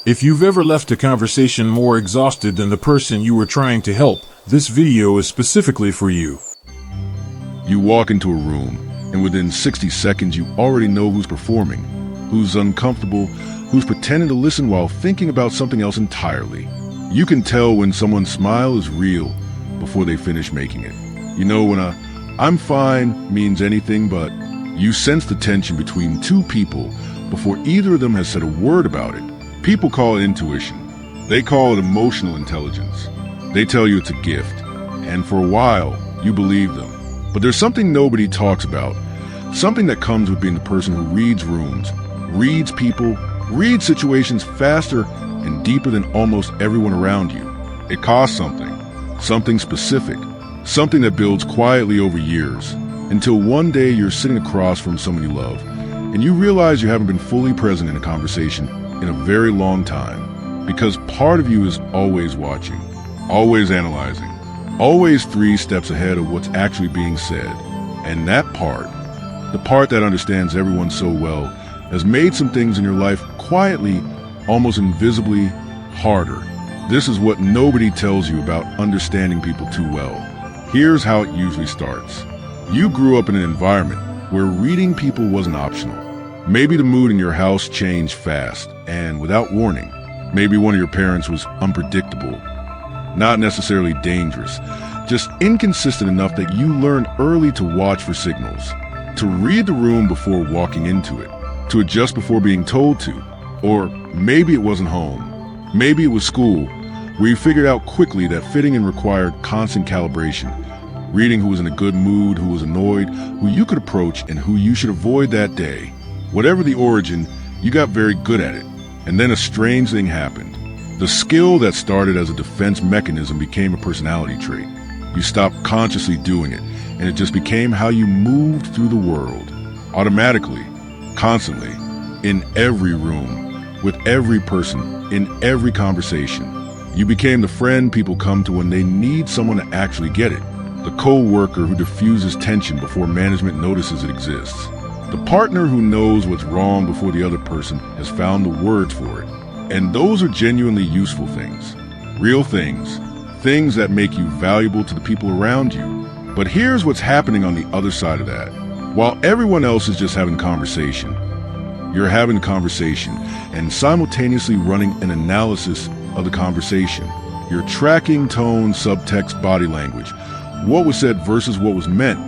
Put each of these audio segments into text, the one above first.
If you've ever left a conversation more exhausted than the person you were trying to help, this video is specifically for you. You walk into a room, and within 60 seconds you already know who's performing, who's uncomfortable, who's pretending to listen while thinking about something else entirely. You can tell when someone's smile is real before they finish making it. You know when a "I'm fine" means anything but. You sense the tension between two people before either of them has said a word about it. People call it intuition. They call it emotional intelligence. They tell you it's a gift, and for a while, you believe them. But there's something nobody talks about, something that comes with being the person who reads rooms, reads people, reads situations faster and deeper than almost everyone around you. It costs something specific, something that builds quietly over years, until one day you're sitting across from someone you love, and you realize you haven't been fully present in a conversation in a very long time, because part of you is always watching, always analyzing, always 3 steps ahead of what's actually being said. And that part, the part that understands everyone so well, has made some things in your life quietly, almost invisibly, harder. This is what nobody tells you about understanding people too well. Here's how it usually starts. You grew up in an environment where reading people wasn't optional. Maybe the mood in your house changed fast and without warning. Maybe one of your parents was unpredictable, not necessarily dangerous, just inconsistent enough that you learned early to watch for signals, to read the room before walking into it, to adjust before being told to. Or maybe it wasn't home. Maybe it was school, where you figured out quickly that fitting in required constant calibration, reading who was in a good mood, who was annoyed, who you could approach, and who you should avoid that day. Whatever the origin, you got very good at it. And then a strange thing happened. The skill that started as a defense mechanism became a personality trait. You stopped consciously doing it, and it just became how you moved through the world. Automatically, constantly, in every room, with every person, in every conversation. You became the friend people come to when they need someone to actually get it. The co-worker who diffuses tension before management notices it exists. The partner who knows what's wrong before the other person has found the words for it. And those are genuinely useful things. Real things. Things that make you valuable to the people around you. But here's what's happening on the other side of that. While everyone else is just having conversation, you're having a conversation and simultaneously running an analysis of the conversation. You're tracking tone, subtext, body language, what was said versus what was meant,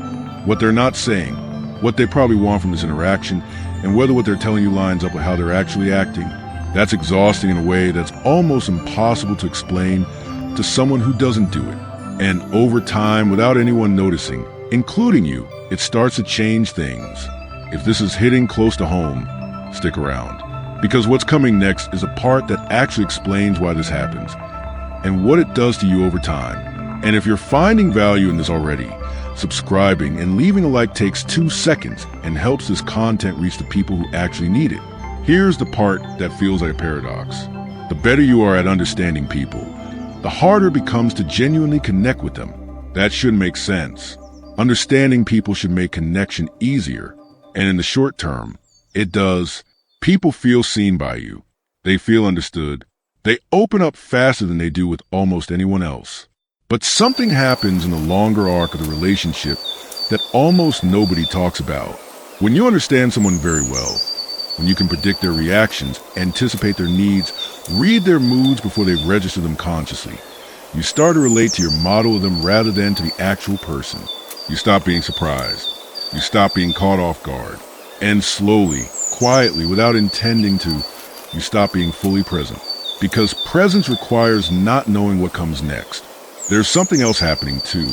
what they're not saying, what they probably want from this interaction, and whether what they're telling you lines up with how they're actually acting. That's exhausting in a way that's almost impossible to explain to someone who doesn't do it. And over time, without anyone noticing, including you, it starts to change things. If this is hitting close to home, stick around. Because what's coming next is a part that actually explains why this happens and what it does to you over time. And if you're finding value in this already, subscribing and leaving a like takes 2 seconds and helps this content reach the people who actually need it. Here's the part that feels like a paradox. The better you are at understanding people, the harder it becomes to genuinely connect with them. That should make sense. Understanding people should make connection easier. And in the short term, it does. People feel seen by you. They feel understood. They open up faster than they do with almost anyone else. But something happens in the longer arc of the relationship that almost nobody talks about. When you understand someone very well, when you can predict their reactions, anticipate their needs, read their moods before they register them consciously, you start to relate to your model of them rather than to the actual person. You stop being surprised. You stop being caught off guard. And slowly, quietly, without intending to, you stop being fully present. Because presence requires not knowing what comes next. There's something else happening too,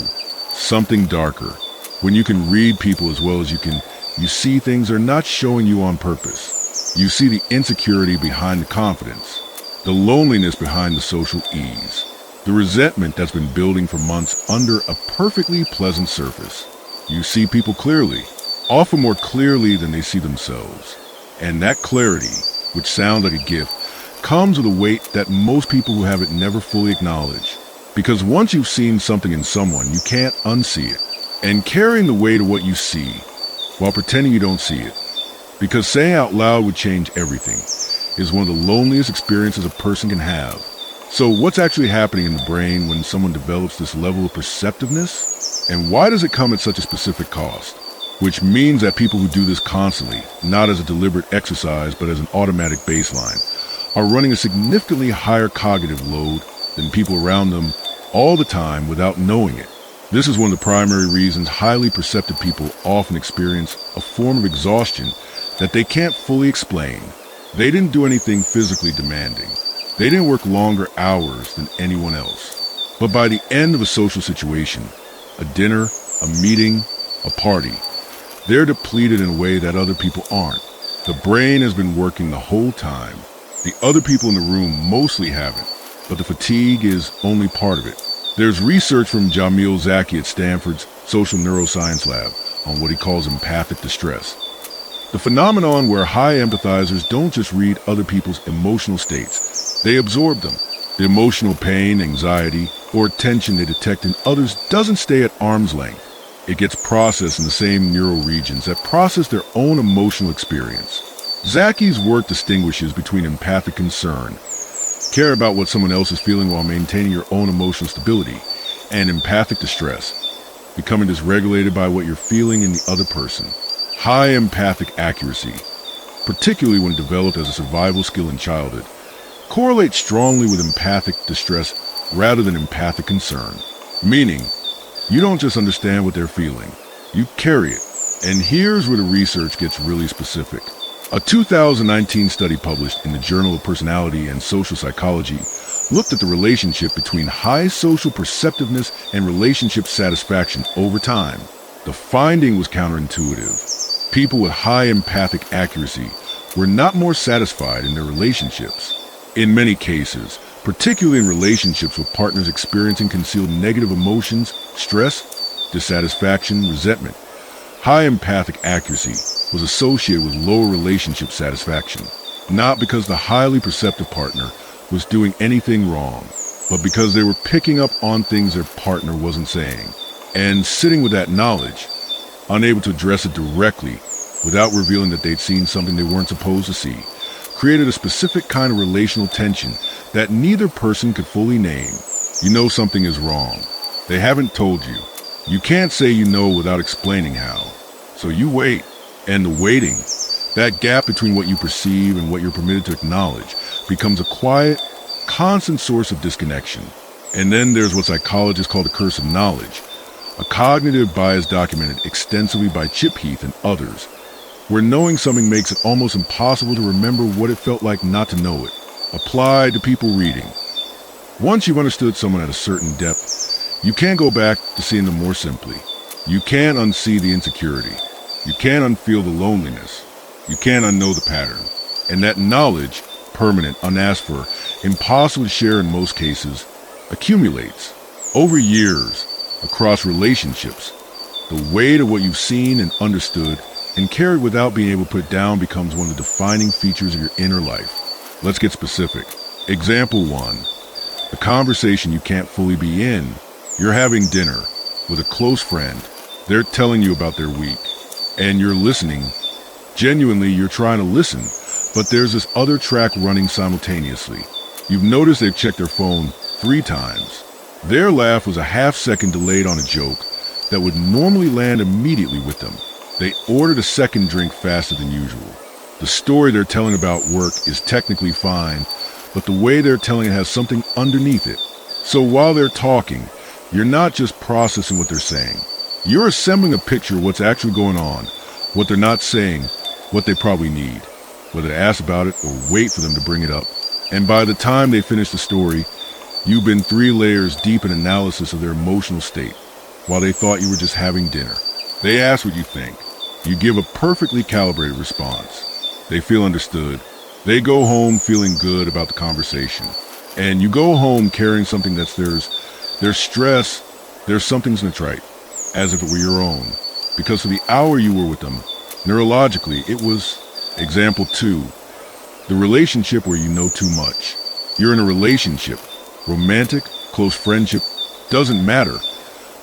something darker. When you can read people as well as you can, you see things they're not showing you on purpose. You see the insecurity behind the confidence, the loneliness behind the social ease, the resentment that's been building for months under a perfectly pleasant surface. You see people clearly, often more clearly than they see themselves. And that clarity, which sounds like a gift, comes with a weight that most people who have it never fully acknowledge. Because once you've seen something in someone, you can't unsee it. And carrying the weight of what you see, while pretending you don't see it. Because saying out loud would change everything. is one of the loneliest experiences a person can have. So what's actually happening in the brain when someone develops this level of perceptiveness? And why does it come at such a specific cost? Which means that people who do this constantly, not as a deliberate exercise but as an automatic baseline, are running a significantly higher cognitive load than people around them all the time without knowing it. This is one of the primary reasons highly perceptive people often experience a form of exhaustion that they can't fully explain. They didn't do anything physically demanding. They didn't work longer hours than anyone else. But by the end of a social situation, a dinner, a meeting, a party, they're depleted in a way that other people aren't. The brain has been working the whole time. The other people in the room mostly haven't, but the fatigue is only part of it. There's research from Jamil Zaki at Stanford's Social Neuroscience Lab on what he calls empathic distress. The phenomenon where high empathizers don't just read other people's emotional states, they absorb them. The emotional pain, anxiety, or tension they detect in others doesn't stay at arm's length. It gets processed in the same neural regions that process their own emotional experience. Zaki's work distinguishes between empathic concern, care about what someone else is feeling while maintaining your own emotional stability, and empathic distress, becoming dysregulated by what you're feeling in the other person. High empathic accuracy, particularly when developed as a survival skill in childhood, correlates strongly with empathic distress rather than empathic concern, meaning you don't just understand what they're feeling, you carry it. And here's where the research gets really specific. A 2019 study published in the Journal of Personality and Social Psychology looked at the relationship between high social perceptiveness and relationship satisfaction over time. The finding was counterintuitive. People with high empathic accuracy were not more satisfied in their relationships. In many cases, particularly in relationships with partners experiencing concealed negative emotions, stress, dissatisfaction, resentment, high empathic accuracy was associated with lower relationship satisfaction, not because the highly perceptive partner was doing anything wrong, but because they were picking up on things their partner wasn't saying, and sitting with that knowledge, unable to address it directly without revealing that they'd seen something they weren't supposed to see, created a specific kind of relational tension that neither person could fully name. You know something is wrong. They haven't told you. You can't say you know without explaining how. So you wait. And the waiting, that gap between what you perceive and what you're permitted to acknowledge, becomes a quiet, constant source of disconnection. And then there's what psychologists call the curse of knowledge, a cognitive bias documented extensively by Chip Heath and others, where knowing something makes it almost impossible to remember what it felt like not to know it. Applied to people reading. Once you've understood someone at a certain depth, you can't go back to seeing them more simply. You can't unsee the insecurity. You can't unfeel the loneliness. You can't unknow the pattern. And that knowledge, permanent, unasked for, impossible to share in most cases, accumulates. Over years, across relationships, the weight of what you've seen and understood and carried without being able to put it down becomes one of the defining features of your inner life. Let's get specific. Example 1. A conversation you can't fully be in. You're having dinner with a close friend. They're telling you about their week. And you're listening. Genuinely, you're trying to listen, but there's this other track running simultaneously. You've noticed they've checked their phone 3 times. Their laugh was a half-second delayed on a joke that would normally land immediately with them. They ordered a second drink faster than usual. The story they're telling about work is technically fine, but the way they're telling it has something underneath it. So while they're talking, you're not just processing what they're saying. You're assembling a picture of what's actually going on, what they're not saying, what they probably need, whether to ask about it or wait for them to bring it up. And by the time they finish the story, you've been 3 layers deep in analysis of their emotional state, while they thought you were just having dinner. They ask what you think. You give a perfectly calibrated response. They feel understood. They go home feeling good about the conversation. And you go home carrying something that's theirs. There's stress, there's something's contrite, as if it were your own. Because for the hour you were with them, neurologically, it was, example 2, the relationship where you know too much. You're in a relationship, romantic, close friendship, doesn't matter,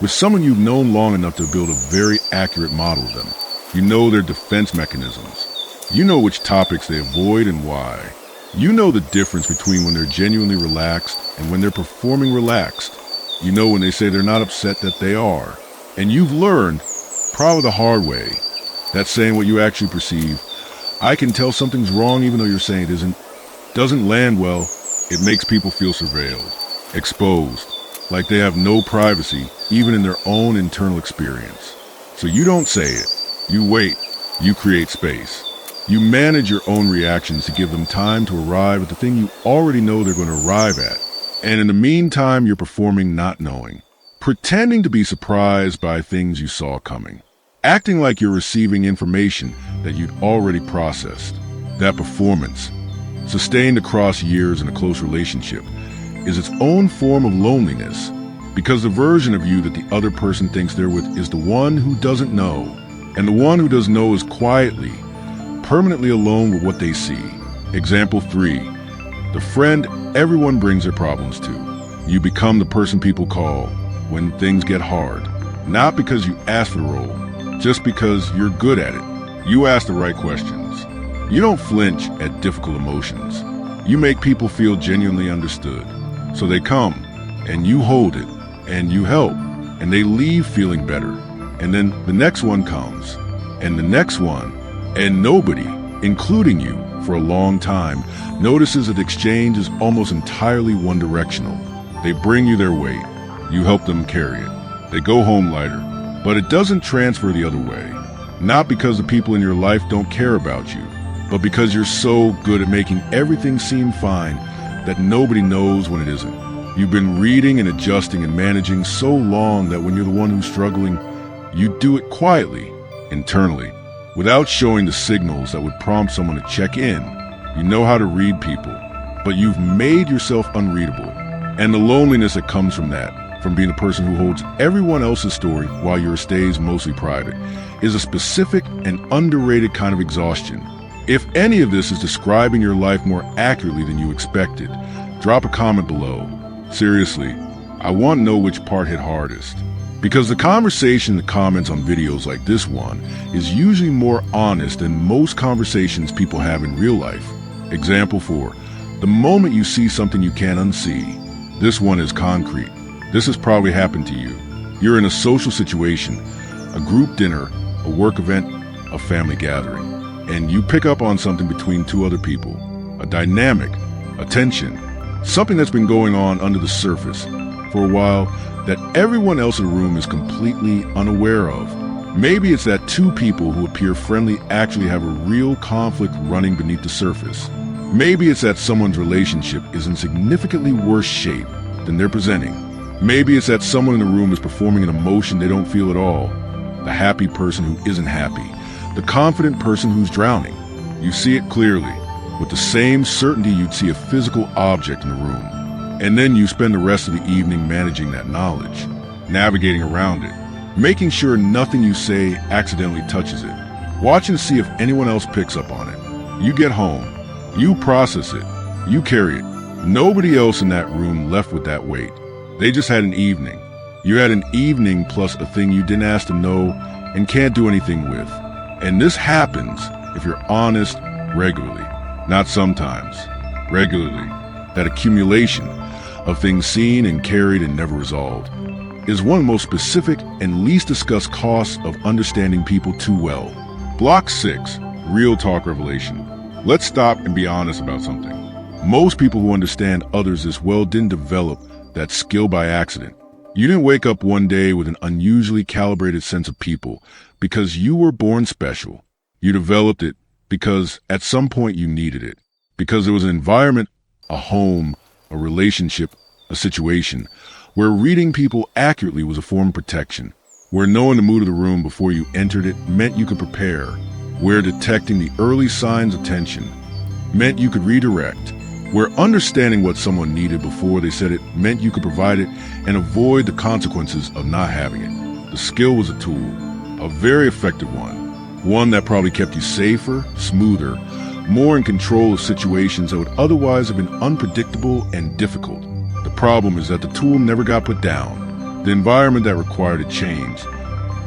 with someone you've known long enough to build a very accurate model of them. You know their defense mechanisms. You know which topics they avoid and why. You know the difference between when they're genuinely relaxed and when they're performing relaxed. You know when they say they're not upset that they are. And you've learned, probably the hard way, that saying what you actually perceive, I can tell something's wrong even though you're saying it isn't, doesn't land well. It makes people feel surveilled, exposed, like they have no privacy even in their own internal experience. So you don't say it. You wait. You create space. You manage your own reactions to give them time to arrive at the thing you already know they're going to arrive at. And in the meantime, you're performing not knowing, pretending to be surprised by things you saw coming, acting like you're receiving information that you'd already processed. That performance, sustained across years in a close relationship, is its own form of loneliness, because the version of you that the other person thinks they're with is the one who doesn't know, and the one who does know is quietly, permanently alone with what they see. Example 3, the friend everyone brings their problems to. You become the person people call when things get hard, not because you asked for the role, just because you're good at it. You ask the right questions. You don't flinch at difficult emotions. You make people feel genuinely understood. So they come, and you hold it, and you help, and they leave feeling better. And then the next one comes, and the next one, and nobody, including you, for a long time, notices that the exchange is almost entirely one-directional. They bring you their weight. You help them carry it. They go home lighter. But it doesn't transfer the other way. Not because the people in your life don't care about you, but because you're so good at making everything seem fine that nobody knows when it isn't. You've been reading and adjusting and managing so long that when you're the one who's struggling, you do it quietly, internally, without showing the signals that would prompt someone to check in. You know how to read people, but you've made yourself unreadable. And the loneliness that comes from that, from being the person who holds everyone else's story while yours stays mostly private, is a specific and underrated kind of exhaustion. If any of this is describing your life more accurately than you expected, drop a comment below. Seriously, I want to know which part hit hardest. Because the conversation in the comments on videos like this one is usually more honest than most conversations people have in real life. Example 4, the moment you see something you can't unsee. This one is concrete. This has probably happened to you. You're in a social situation, a group dinner, a work event, a family gathering, and you pick up on something between two other people, a dynamic, a tension, something that's been going on under the surface for a while that everyone else in the room is completely unaware of. Maybe it's that two people who appear friendly actually have a real conflict running beneath the surface. Maybe it's that someone's relationship is in significantly worse shape than they're presenting. Maybe it's that someone in the room is performing an emotion they don't feel at all. The happy person who isn't happy. The confident person who's drowning. You see it clearly, with the same certainty you'd see a physical object in the room. And then you spend the rest of the evening managing that knowledge, navigating around it, making sure nothing you say accidentally touches it, watching to see if anyone else picks up on it. You get home, you process it, you carry it. Nobody else in that room left with that weight. They just had an evening. You had an evening plus a thing you didn't ask to know and can't do anything with. And this happens, if you're honest, regularly. Not sometimes, regularly. That accumulation of things seen and carried and never resolved is one of the most specific and least discussed costs of understanding people too well. Block 6, Real Talk Revelation. Let's stop and be honest about something. Most people who understand others this well didn't develop that skill by accident. You didn't wake up one day with an unusually calibrated sense of people because you were born special. You developed it because at some point you needed it. Because there was an environment, a home, a relationship, a situation, where reading people accurately was a form of protection. Where knowing the mood of the room before you entered it meant you could prepare. Where detecting the early signs of tension meant you could redirect. Where understanding what someone needed before they said it meant you could provide it and avoid the consequences of not having it. The skill was a tool, a very effective one that probably kept you safer, smoother, more in control of situations that would otherwise have been unpredictable and difficult. The problem is that the tool never got put down. The environment that required it changed,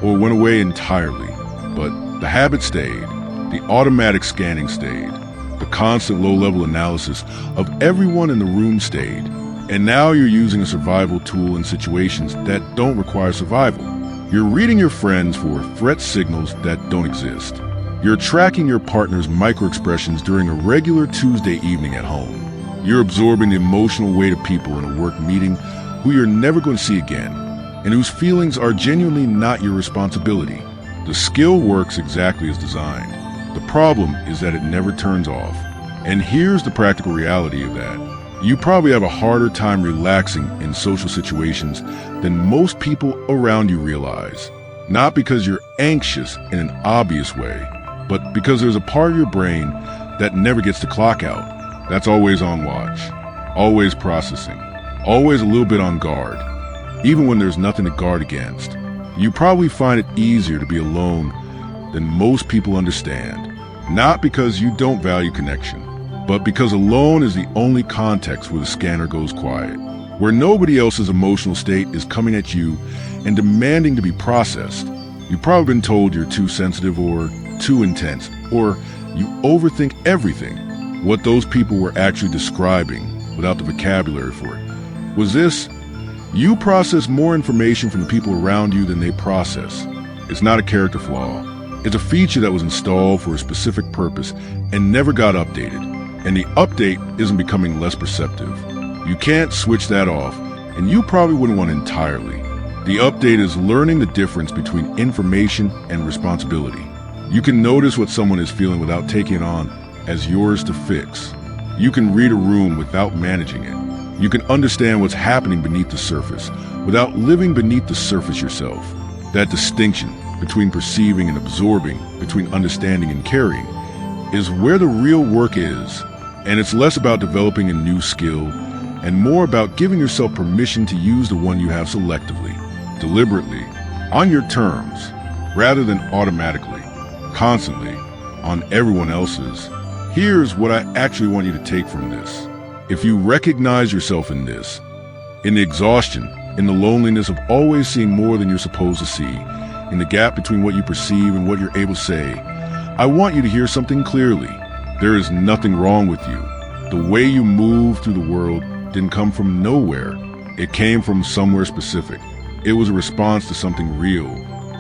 or went away entirely. But the habit stayed, the automatic scanning stayed, The constant low-level analysis of everyone in the room stayed. And now you're using a survival tool in situations that don't require survival. You're reading your friends for threat signals that don't exist. You're tracking your partner's microexpressions during a regular Tuesday evening at home. You're absorbing the emotional weight of people in a work meeting who you're never going to see again, and whose feelings are genuinely not your responsibility. The skill works exactly as designed. The problem is that it never turns off. And here's the practical reality of that. You probably have a harder time relaxing in social situations than most people around you realize. Not because you're anxious in an obvious way, but because there's a part of your brain that never gets to clock out. That's always on watch, always processing, always a little bit on guard, even when there's nothing to guard against. You probably find it easier to be alone than most people understand, not because you don't value connection, but because alone is the only context where the scanner goes quiet, where nobody else's emotional state is coming at you and demanding to be processed. You've probably been told you're too sensitive or too intense, or you overthink everything. What those people were actually describing, without the vocabulary for it, was this: you process more information from the people around you than they process. It's not a character flaw. It's a feature that was installed for a specific purpose and never got updated. And the update isn't becoming less perceptive. You can't switch that off, and you probably wouldn't want it entirely. The update is learning the difference between information and responsibility. You can notice what someone is feeling without taking it on as yours to fix. You can read a room without managing it. You can understand what's happening beneath the surface without living beneath the surface yourself. That distinction between perceiving and absorbing, between understanding and carrying, is where the real work is. And it's less about developing a new skill and more about giving yourself permission to use the one you have selectively, deliberately, on your terms, rather than automatically, constantly, on everyone else's. Here's what I actually want you to take from this. If you recognize yourself in this, in the exhaustion, in the loneliness of always seeing more than you're supposed to see, in the gap between what you perceive and what you're able to say, I want you to hear something clearly. There is nothing wrong with you. The way you move through the world didn't come from nowhere. It came from somewhere specific. It was a response to something real.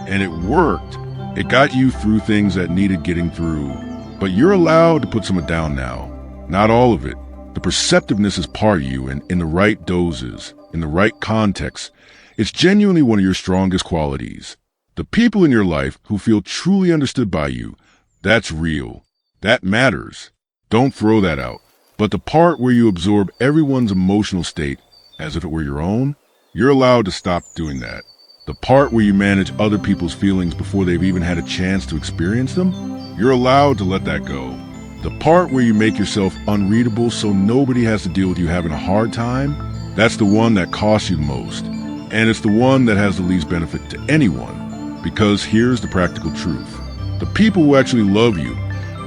And it worked. It got you through things that needed getting through. But you're allowed to put some of it down now. Not all of it. The perceptiveness is part of you, and in the right doses, in the right context, it's genuinely one of your strongest qualities. The people in your life who feel truly understood by you, that's real. That matters. Don't throw that out. But the part where you absorb everyone's emotional state as if it were your own, you're allowed to stop doing that. The part where you manage other people's feelings before they've even had a chance to experience them, you're allowed to let that go. The part where you make yourself unreadable so nobody has to deal with you having a hard time, that's the one that costs you the most. And it's the one that has the least benefit to anyone. Because here's the practical truth. The people who actually love you,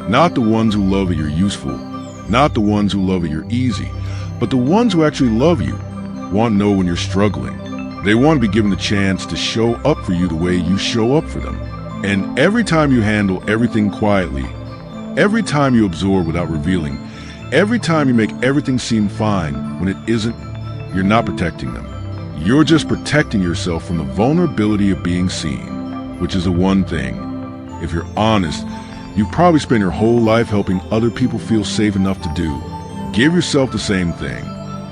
not the ones who love that you're useful, not the ones who love that you're easy, but the ones who actually love you, want to know when you're struggling. They want to be given the chance to show up for you the way you show up for them. And every time you handle everything quietly, every time you absorb without revealing, every time you make everything seem fine when it isn't, you're not protecting them. You're just protecting yourself from the vulnerability of being seen, which is the one thing. If you're honest, you've probably spent your whole life helping other people feel safe enough to do. Give yourself the same thing.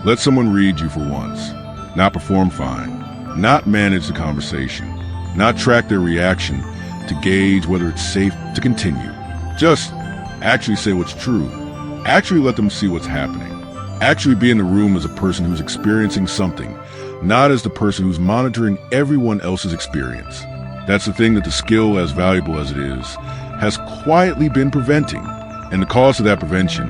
Let someone read you for once. Not perform fine. Not manage the conversation. Not track their reaction to gauge whether it's safe to continue. Just actually say what's true. Actually let them see what's happening. Actually be in the room as a person who's experiencing something, not as the person who's monitoring everyone else's experience. That's the thing that the skill, as valuable as it is, has quietly been preventing. And the cost of that prevention,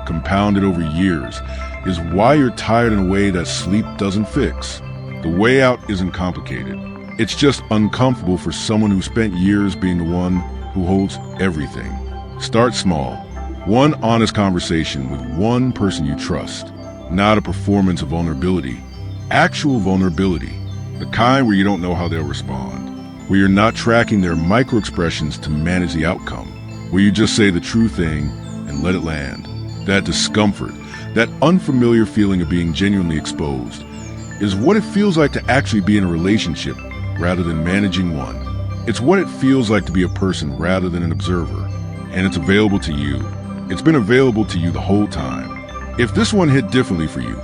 compounded over years, is why you're tired in a way that sleep doesn't fix. The way out isn't complicated. It's just uncomfortable for someone who spent years being the one who holds everything. Start small. One honest conversation with one person you trust. Not a performance of vulnerability. Actual vulnerability. The kind where you don't know how they'll respond. Where you're not tracking their micro-expressions to manage the outcome. Where you just say the true thing and and let it land. That discomfort, that unfamiliar feeling of being genuinely exposed, is what it feels like to actually be in a relationship rather than managing one. It's what it feels like to be a person rather than an observer. And it's available to you. It's been available to you the whole time. If this one hit differently for you,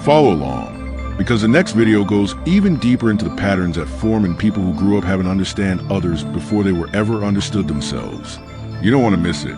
follow along, because the next video goes even deeper into the patterns that form in people who grew up having to understand others before they were ever understood themselves. You don't want to miss it.